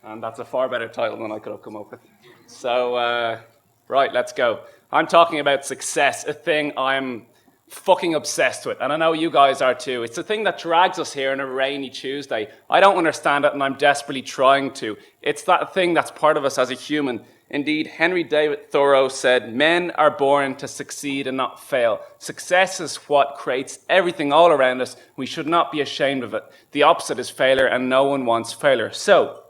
And that's a far better title than I could have come up with. So, right, let's go. I'm talking about success, a thing I'm fucking obsessed with. And I know you guys are too. It's a thing that drags us here on a rainy Tuesday. I don't understand it, and I'm desperately trying to. It's that thing that's part of us as a human. Indeed, Henry David Thoreau said, "Men are born to succeed and not fail." Success is what creates everything all around us. We should not be ashamed of it. The opposite is failure, and no one wants failure. So,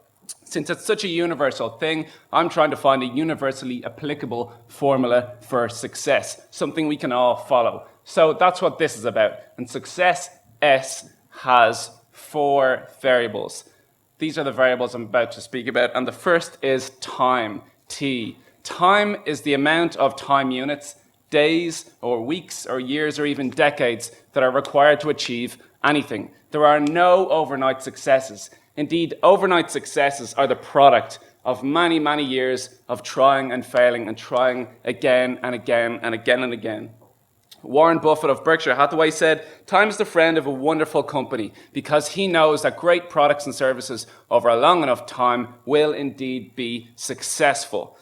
since it's such a universal thing, I'm trying to find a universally applicable formula for success, something we can all follow. So that's what this is about. And success S has 4 variables. These are the variables I'm about to speak about. And the first is time, T. Time is the amount of time units, days or weeks or years or even decades that are required to achieve anything. There are no overnight successes. Indeed, overnight successes are the product of many, many years of trying and failing and trying again and again and again and again. Warren Buffett of Berkshire Hathaway said, "Time is the friend of a wonderful company," because he knows that great products and services over a long enough time will indeed be successful.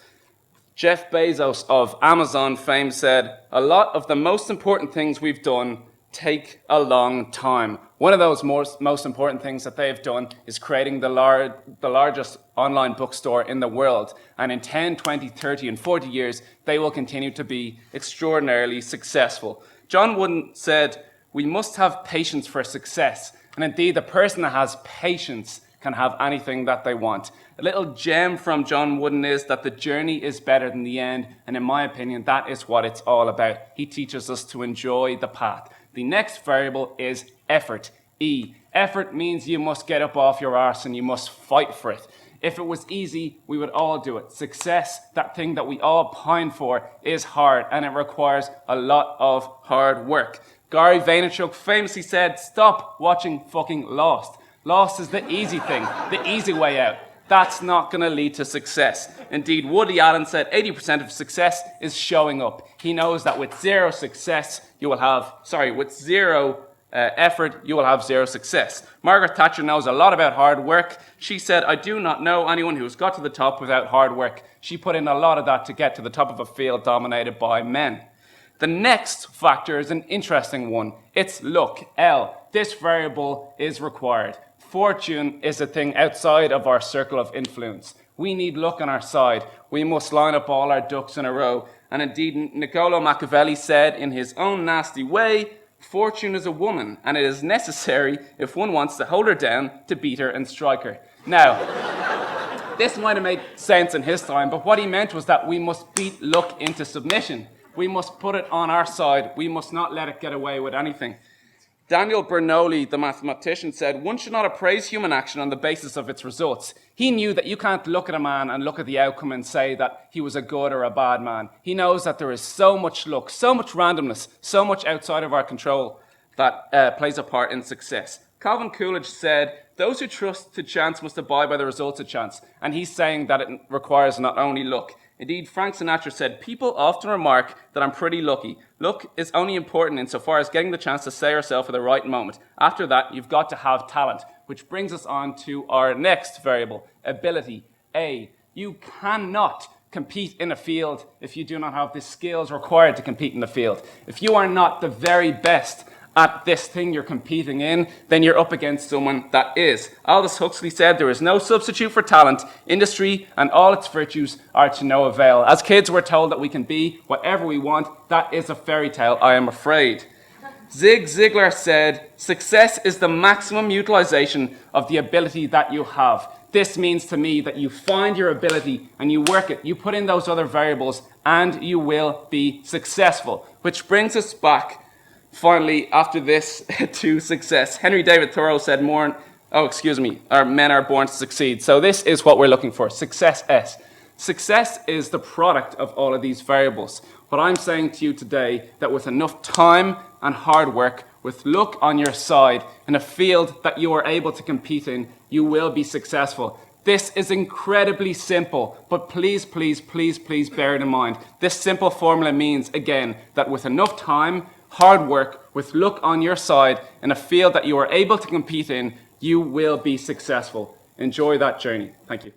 Jeff Bezos of Amazon fame said, "A lot of the most important things we've done take a long time." One of those most important things that they've done is creating the largest online bookstore in the world. And in 10, 20, 30, and 40 years, they will continue to be extraordinarily successful. John Wooden said, "We must have patience for success." And indeed, the person that has patience can have anything that they want. A little gem from John Wooden is that the journey is better than the end. And in my opinion, that is what it's all about. He teaches us to enjoy the path. The next variable is effort, E. Effort means you must get up off your arse and you must fight for it. If it was easy, we would all do it. Success, that thing that we all pine for, is hard, and it requires a lot of hard work. Gary Vaynerchuk famously said, "Stop watching fucking Lost. Lost is the easy thing, the easy way out. That's not going to lead to success." Indeed, Woody Allen said 80% of success is showing up. He knows that with zero effort, you will have zero success. Margaret Thatcher knows a lot about hard work. She said, "I do not know anyone who has got to the top without hard work." She put in a lot of that to get to the top of a field dominated by men. The next factor is an interesting one. It's luck, L. This variable is required. Fortune is a thing outside of our circle of influence. We need luck on our side. We must line up all our ducks in a row. And indeed, Niccolo Machiavelli said in his own nasty way, "Fortune is a woman, and it is necessary, if one wants to hold her down, to beat her and strike her." Now, this might have made sense in his time, but what he meant was that we must beat luck into submission. We must put it on our side. We must not let it get away with anything. Daniel Bernoulli, the mathematician, said, "One should not appraise human action on the basis of its results." He knew that you can't look at a man and look at the outcome and say that he was a good or a bad man. He knows that there is so much luck, so much randomness, so much outside of our control that plays a part in success. Calvin Coolidge said, "Those who trust to chance must abide by the results of chance." And he's saying that it requires not only luck. Indeed, Frank Sinatra said, "People often remark that I'm pretty lucky. Luck is only important insofar as getting the chance to say yourself at the right moment. After that, you've got to have talent." Which brings us on to our next variable, ability, A. You cannot compete in a field if you do not have the skills required to compete in the field. If you are not the very best at this thing you're competing in, then you're up against someone that is. Aldous Huxley said, "There is no substitute for talent. Industry and all its virtues are to no avail." As kids, we're told that we can be whatever we want. That is a fairy tale, I am afraid. Zig Ziglar said, "Success is the maximum utilization of the ability that you have." This means to me that you find your ability and you work it. You put in those other variables and you will be successful. Which brings us back finally, after this, to success. Henry David Thoreau said, our men are born to succeed. So this is what we're looking for, success S. Success is the product of all of these variables. What I'm saying to you today, that with enough time and hard work, with luck on your side, in a field that you are able to compete in, you will be successful. This is incredibly simple, but please, please, please, please bear it in mind. This simple formula means, again, that with enough time, hard work, with luck on your side, in a field that you are able to compete in, you will be successful. Enjoy that journey. Thank you.